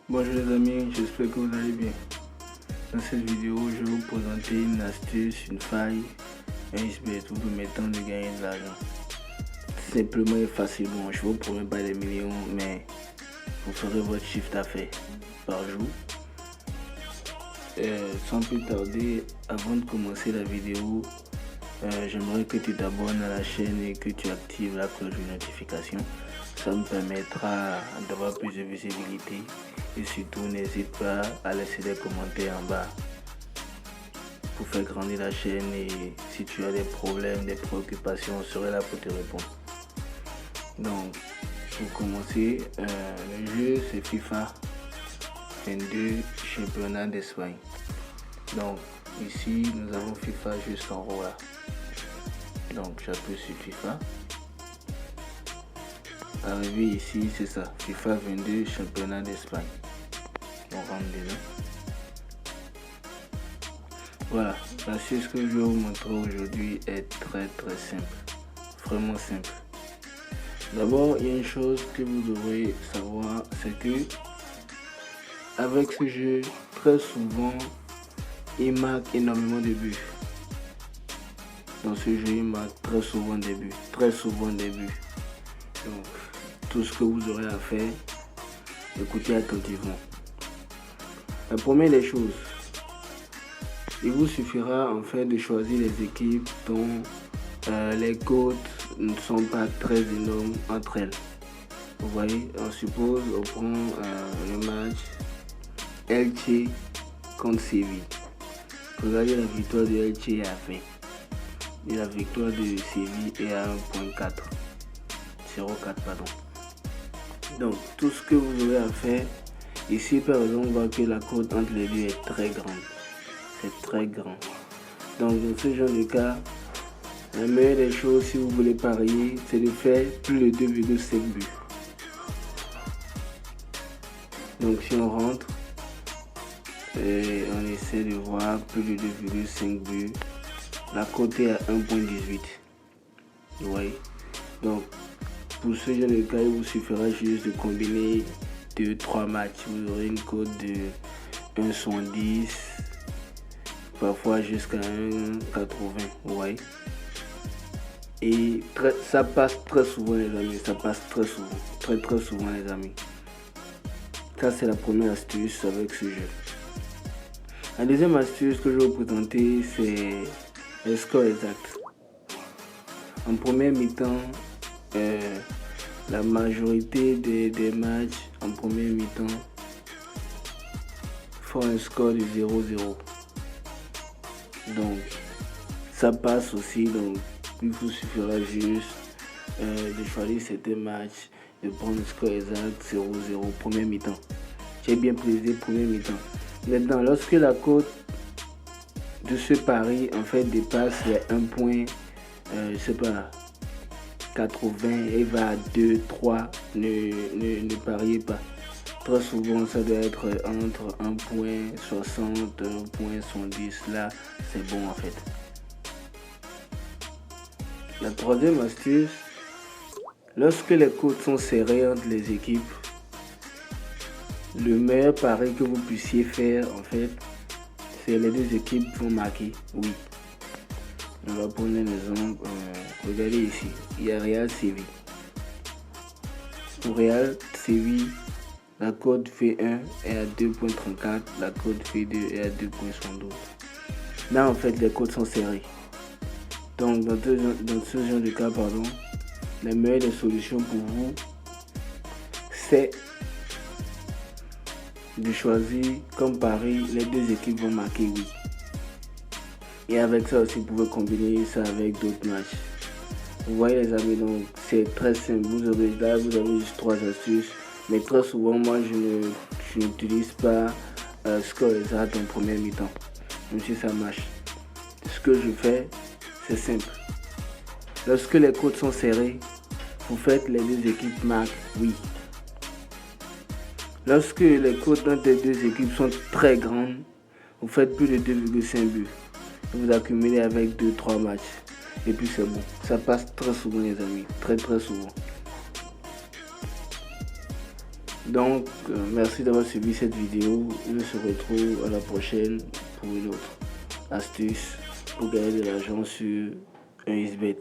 Bonjour les amis, j'espère que vous allez bien. Dans cette vidéo, je vais vous présenter une astuce, une faille, un XBet vous permettant de gagner de l'argent. Simplement et facilement, je vous promets pas des millions, mais vous ferez votre chiffre d'affaires par jour. Sans plus tarder, avant de commencer la vidéo, j'aimerais que tu t'abonnes à la chaîne et que tu actives la cloche de notification. Ça me permettra d'avoir plus de visibilité et surtout n'hésite pas à laisser des commentaires en bas pour faire grandir la chaîne, et si tu as des problèmes, des préoccupations, on serait là pour te répondre. Donc pour commencer, le jeu c'est FIFA 22 championnat d'Espagne. Donc ici nous avons FIFA juste en haut là. Donc j'appuie sur FIFA. Arrivé ici, c'est ça, FIFA 22 championnat d'Espagne. On rentre dedans. Voilà, l'astuce que je vais vous montrer aujourd'hui est très simple, vraiment simple. D'abord, il y a une chose que vous devrez savoir, c'est que avec ce jeu, très souvent, il marque énormément de buts. Dans ce jeu, il marque très souvent des buts, Donc, tout ce que vous aurez à faire, écoutez attentivement. La première des choses, il vous suffira en fait de choisir les équipes dont les cotes ne sont pas très énormes entre elles. Vous voyez, on suppose, on prend le match Elche contre Séville. Regardez, la victoire de Elche est à 20 et la victoire de Séville est à 1.4. 0.4 pardon. Donc tout ce que vous aurez à faire ici, par exemple, on voit que la cote entre les deux est très grande. C'est très grand. Donc dans ce genre de cas, la meilleure des choses si vous voulez parier, c'est de faire plus de 2,5 buts. Donc si on rentre et on essaie de voir plus de 2,5 buts, la cote est à 1.18. Vous voyez. Donc pour ce genre de cas, il vous suffira juste de combiner 2-3 matchs. Vous aurez une cote de 1,70, parfois jusqu'à 1,80. Vous voyez. Et ça passe très souvent les amis, ça passe très souvent, très souvent les amis. Ça c'est la première astuce avec ce jeu. La deuxième astuce que je vais vous présenter, c'est le score exact. En première mi-temps, la majorité des matchs en première mi-temps font un score de 0-0. Donc ça passe aussi, donc il vous suffira juste de choisir certains matchs, de prendre le score exact 0-0 première mi-temps. J'ai bien précisé première mi-temps. Maintenant, lorsque la cote de ce pari en fait dépasse les 1 point, je sais pas, 80 et va à 2, 3, ne pariez pas. Très souvent, ça doit être entre 1.60, 1.70. Là, c'est bon en fait. La troisième astuce, lorsque les cotes sont serrées entre les équipes, le meilleur pari que vous puissiez faire en fait, c'est les deux équipes vont marquer. Oui. On va prendre un exemple. Regardez ici, il y a Real Séville. Pour Real Séville, la cote fait 1 est à 2.34, la cote fait 2 est à 2.72. Là en fait les cotes sont serrées. Donc dans ce genre de cas, la meilleure des solutions pour vous, c'est de choisir comme pari les deux équipes vont marquer oui. Et avec ça aussi, vous pouvez combiner ça avec d'autres matchs. Vous voyez les amis, donc c'est très simple. Vous avez juste 3 astuces. Mais très souvent, moi, je n'utilise pas score exact en première mi-temps. Même si ça marche. Ce que je fais, c'est simple. Lorsque les cotes sont serrées, vous faites les deux équipes marquent oui. Lorsque les cotes entre les deux équipes sont très grandes, vous faites plus de 2,5 buts. Vous accumulez avec 2-3 matchs. Et puis c'est bon. Ça passe très souvent les amis. Très souvent. Donc, merci d'avoir suivi cette vidéo. On se retrouve à la prochaine pour une autre astuce pour gagner de l'argent sur un XBET.